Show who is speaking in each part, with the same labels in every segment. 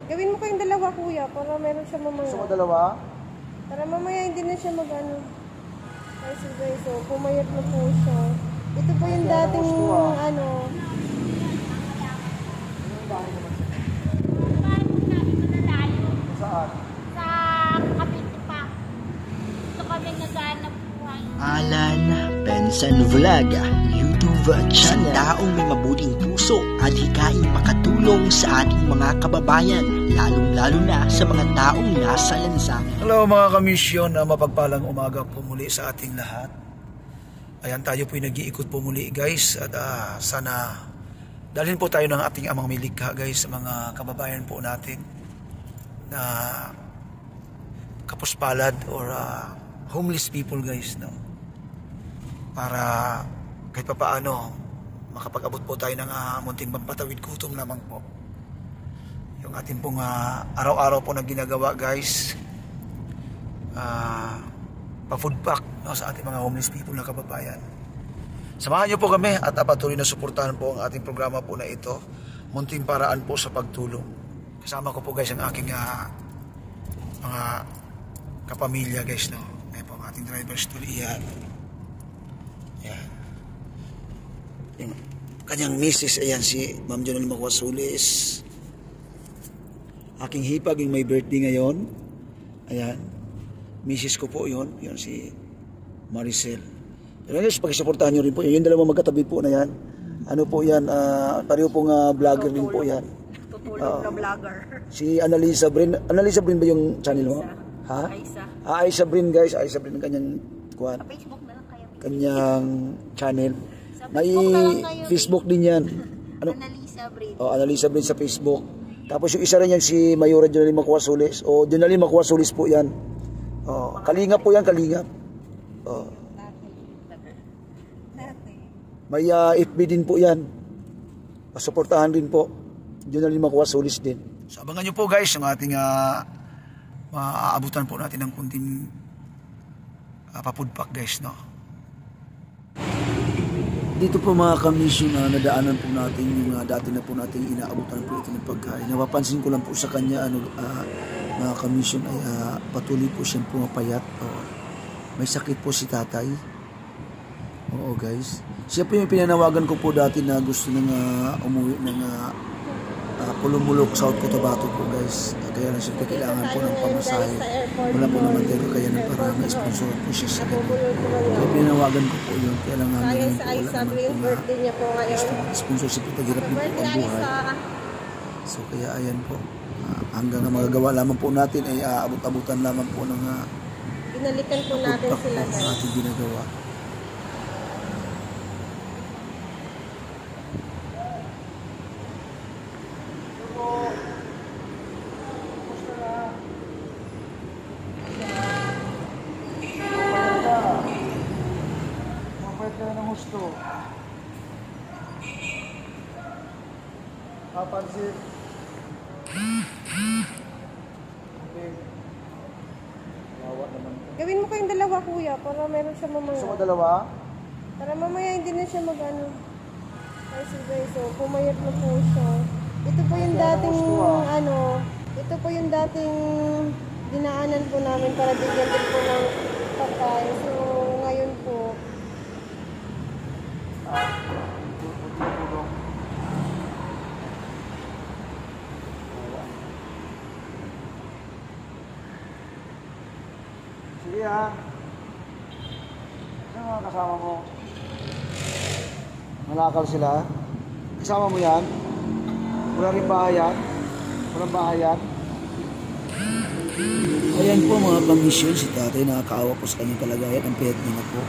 Speaker 1: Gawin mo kayong dalawa, kuya, para meron siya mamaya.
Speaker 2: Gusto mo dalawa?
Speaker 1: Para mamaya hindi na siya mag-ano. Ay, so guys, so pumayat na po siya. Ito po yung dating, ano.
Speaker 2: Saan?
Speaker 3: Sa Cavite pa. Gusto kami naghanap buhay.
Speaker 4: Alan Benson Vlog YouTube channel. Taong may mabuting puso at hikaing makatulong sa ating mga kababayan, lalong-lalo na sa mga taong nasa lansangan.
Speaker 2: Hello mga kamisyon, mapagpalang umaga po muli sa ating lahat. Ayan, tayo po'y nag-iikot po muli guys, at sana dalhin po tayo ng ating amang milikha guys sa mga kababayan po natin na kapuspalad or homeless people guys, no? Para kahit pa paano makapag-abot po tayo ng munting pampatawid gutom lamang po. Yung ating pong araw-araw po na ginagawa guys, pa-food pack, no, sa ating mga homeless people na kababayan. Samahan niyo po kami at patuloy na suportahan po ang ating programa po na ito, munting paraan po sa pagtulong. Kasama ko po guys ang aking mga kapamilya guys, no. Ayan po ang ating driver's tool, iyan. Ayan. Yung kanyang misis, ayan si Ma'am Jonel Macuasulis. Aking hipag yung may birthday ngayon. Ayan. Misis ko po yun. Yun si Maricel. Pero guys, pag-suportahan nyo rin po. Yung dalawa magkatabi po na yan. Ano po yan? Pareho pong vlogger din po yan.
Speaker 1: Tutulong na vlogger.
Speaker 2: Si Annalisa Brin. Annalisa Brin ba yung channel mo? Ha?
Speaker 1: Aisa.
Speaker 2: Aisa Brin guys. Aisa Brin ang kanyang kuwan.
Speaker 3: Sa Facebook na lang kayo.
Speaker 2: Kanyang channel.
Speaker 3: Sa
Speaker 2: May
Speaker 3: Facebook na lang kayo.
Speaker 2: Facebook din yan. Ano?
Speaker 3: Annalisa Brin.
Speaker 2: Oh, Annalisa Brin sa Facebook. Tapos yung isa rin yan si Mayora Jonel Macuasulis. O Jonel Macuasulis po yan. Oh, Kalingap po yan, Kalingap. Oh. May FB din po yan. Pasuportahan din po. Jonel Macuasulis din. So abangan nyo po guys yung ating maaabutan po natin ng kunting papudpak guys, no? Dito po mga kamisyon na nadaanan po natin yung dati na po natin inaabutan po ito ng pagkain. Napapansin ko lang po sa kanya mga kamisyon ay patuloy po siyang pumapayat. May sakit po si tatay. Oo guys. Siya po yung pinanawagan ko po dati na gusto nang umuwi ng Pulumulok, South Cotabato po guys. Kaya lang siyempre kailangan po ng pamasahe. Wala po naman tayo kaya na para ma-sponsor po siya sa ganun. Kaya pinanawagan ko po yun. Kaya lang hanggang po wala naman po na sponsor siya po. Paghirap din po ang buhay. So kaya ayan po. Hanggang magagawa lamang po natin ay abot-abutan lamang po ng
Speaker 1: Binalikan po natin sila
Speaker 2: guys. Ang ating ginagawa. Gusto. Papansin. Okay. Wawa naman.
Speaker 1: Gawin mo kayong dalawa, kuya, para meron siya mamaya.
Speaker 2: Gusto mo dalawa?
Speaker 1: Para mamaya hindi na siya mag-ano. Ay, so guys, so pumayat na po siya. Ito po yung dating, ano, ito po yung dating dinaanan po namin para bigyan din po ng pagkain. So, ngayon po,
Speaker 2: sige ha. Ano mga kasama mo? Malakal sila. Kasama mo yan? Wala rin bahayan? Walang bahayan? Ayan po mga kamisyon, si tatay nakakaawa po sa kanyang kalagayan. Ang payat niya na po.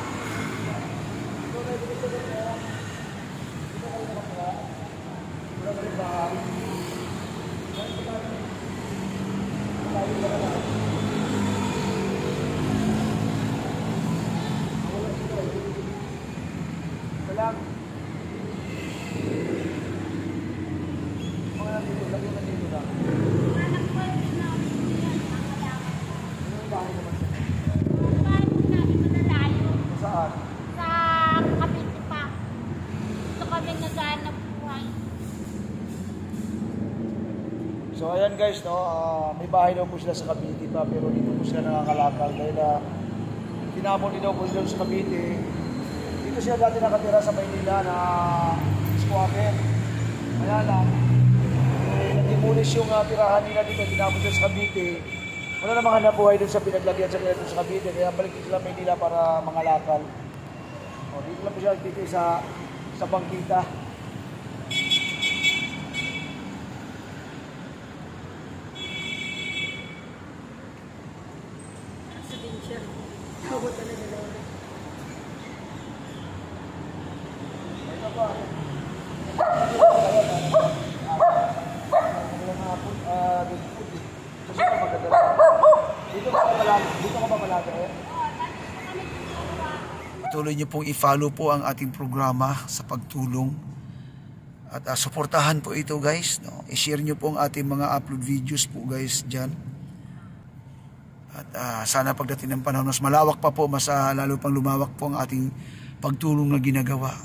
Speaker 2: Saan? guys, no, may bahay daw po sila sa Cavite pa, pero dito po sila nakakalakal dahil tinamon din daw po sila sa Cavite. Dito sila dati nakatira sa Maynila na squatter. Kaya lang, nag-demolish yung tirahan nila dito, tinamon sila sa Cavite. Wala namang hanap buhay dun sa pinaglagyan sa nila sa Cavite, kaya balik sila Maynila para mangalakal. O, dito lang po siya dito sa bangkita. Tuloy niyo pong i-follow po ang ating programa sa pagtulong at suportahan po ito guys, no? I-share niyo po ang ating mga upload videos po guys dyan. At sana pagdating ng panahon mas malawak pa po, mas lalo pang lumawak po ang ating pagtulong na ginagawa.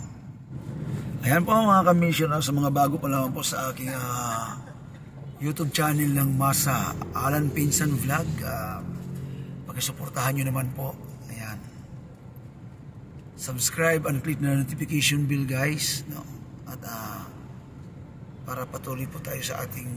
Speaker 2: Ayan po mga ka-mission, sa mga bago pa lang po sa aking YouTube channel ng Masa Alan Pinsan Vlog, pag-suportahan nyo naman po. Ayan, subscribe and click na notification bell guys, no? At para patuloy po tayo sa ating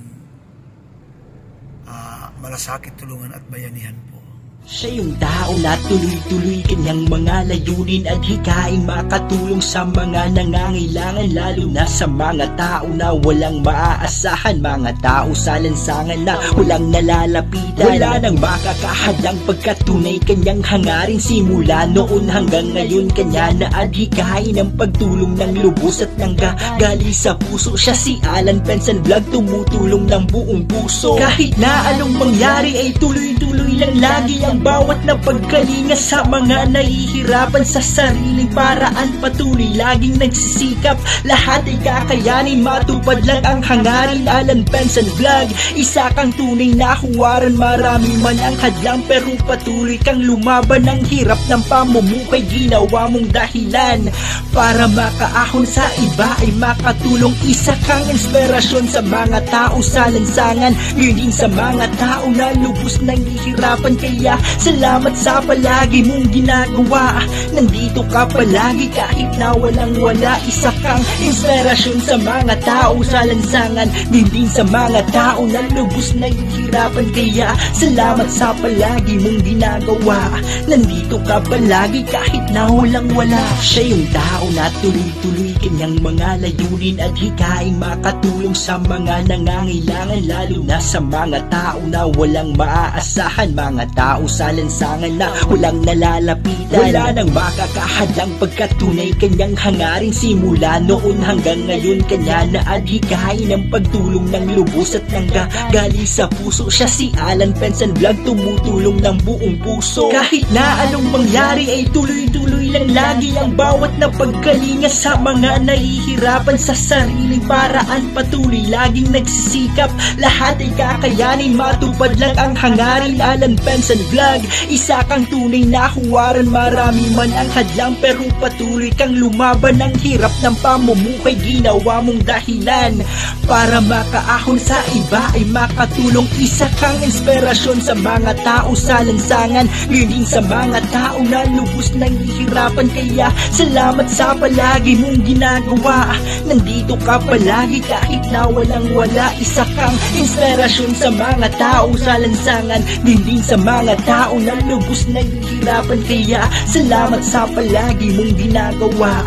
Speaker 2: malasakit tulungan at bayanihan po.
Speaker 4: Siya yung tao na tuloy-tuloy kanyang mga layunin at hikaing makatulong sa mga nangangailangan, lalo na sa mga tao na walang maaasahan, mga tao sa lansangan na walang nalalapitan. Wala nang makakahadang pagkatunay kanyang hangarin, simula noon hanggang ngayon kanya na adhikain ang pagtulong ng lubos at nang galing sa puso. Siya si Alan Pinsan Vlog, tumutulong ng buong puso. Kahit na anong mangyari ay tuloy-tuloy lang lagi ang bawat na pagkalinga sa mga nahihirapan sa sariling paraan. Patuloy laging nagsisikap, lahat ay kakayanin, matupad lang ang hangarin. Alan Pinsan Vlog, isa kang tunay na huwaran, marami man ang hadlang pero patuloy kang lumaban. Ang hirap ng pamumuhay ginawa mong dahilan para makaahon sa iba ay makatulong. Isa kang inspirasyon sa mga tao sa lansangan, yun din sa mga tao na lubos nang hihirapan. Kaya salamat sa palagi mong ginagawa, nandito ka palagi kahit na walang wala. Isa kang inspirasyon sa mga tao sa lansangan, din sa mga tao na lubos na hihirapan. Kaya salamat sa palagi mong ginagawa, nandito ka palagi kahit na walang wala. Siya yung tao na tuloy-tuloy kanyang mga layunin at hikaing makatulong sa mga nangangailangan, lalo na sa mga tao na walang maaasahan, mga tao sa lansangan na walang nalalapitan. Wala nang makakahadang pagkatunay kanyang hangarin, simula noon hanggang ngayon kanya na adhikain ang pagtulong ng lubos at nang galing sa puso. Siya si Alan Pinsan Vlog, tumutulong ng buong puso. Kahit na anong mangyari ay tuloy-tuloy lang lagi ang bawat na pagkalinga sa mga nahihirapan sa sariling paraan. Patuloy laging nagsisikap, lahat ay kakayanin, matupad lang ang hangarin. Alan Pinsan Vlog, isa kang tunay na huwaran, marami man ang hadlang pero patuloy kang lumaban. Ang hirap ng pamumuhay ginawa mong dahilan para makaahon sa iba ay makatulong. Isa kang inspirasyon sa mga tao sa lansangan, yun din sa mga tao na lubos nang hihirapan. Kaya salamat sa palagi mong ginagawa, nandito ka palagi kahit na walang wala. Isa kang inspirasyon sa mga tao sa lansangan, din sa mga tao na lubos na hihirapan. Kaya salamat sa palagi mong ginagawa.